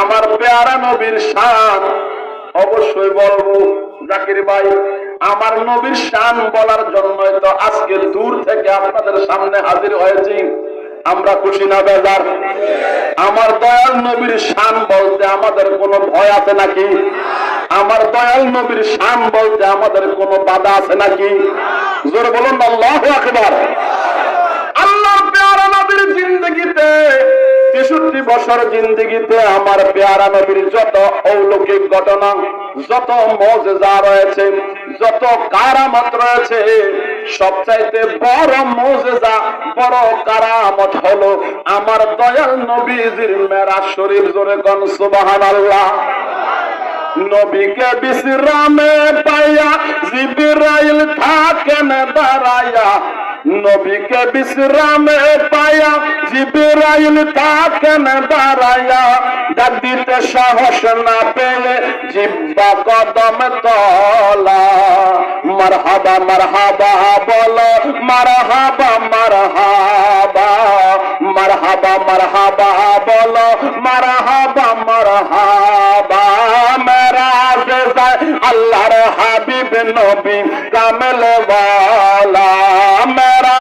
আমার পেয়ারা নবীর শান অবশ্যই বলবো। জাকির ভাই, আমার নবীর শান বলার জন্যই তো আজকে দূর থেকে আপনাদের সামনে হাজির হয়েছি। আমরা খুশি না বেজার? আমার দয়াল নবীর শান বলতে আমাদের কোনো ভয় আছে নাকি? আমার দয়াল নবীর শান বলতে আমাদের কোনো বাধা আছে নাকি? জোরে বলুন আল্লাহু আকবার। আল্লাহর পেয়ারা নবীর জিন্দেগিতে ৬৩ বছর জিন্দেগিতে আমার পেয়ারা নবীর যত অলৌকিক ঘটনা, যত মুজিজা রয়েছে, যত কারামত রয়েছে, সবচাইতে বড় মুজিজা, বড় কারামত হলো আমার দয়াল নবীজির মেরাজ শরীফ। জোরে কোন সুবহানাল্লাহ। নবীকে বিশ্রামে পাইয়া জিবরাইল থাকেন দাঁড়াইয়া, নবীকে বিশ্রামে পাইয়া জিবরাইল থাকেন দাঁড়াইয়া, ডাক দিতে সাহস না পেলে জিব্বা কদম তলা। মারহাবা মারহাবা বলো, মারহাবা মারহাবা, মারহাবা মারহাবা বলো, মারহাবা মারহাবা। মেরাজে যায় আল্লাহর হাবিব নবী কামেল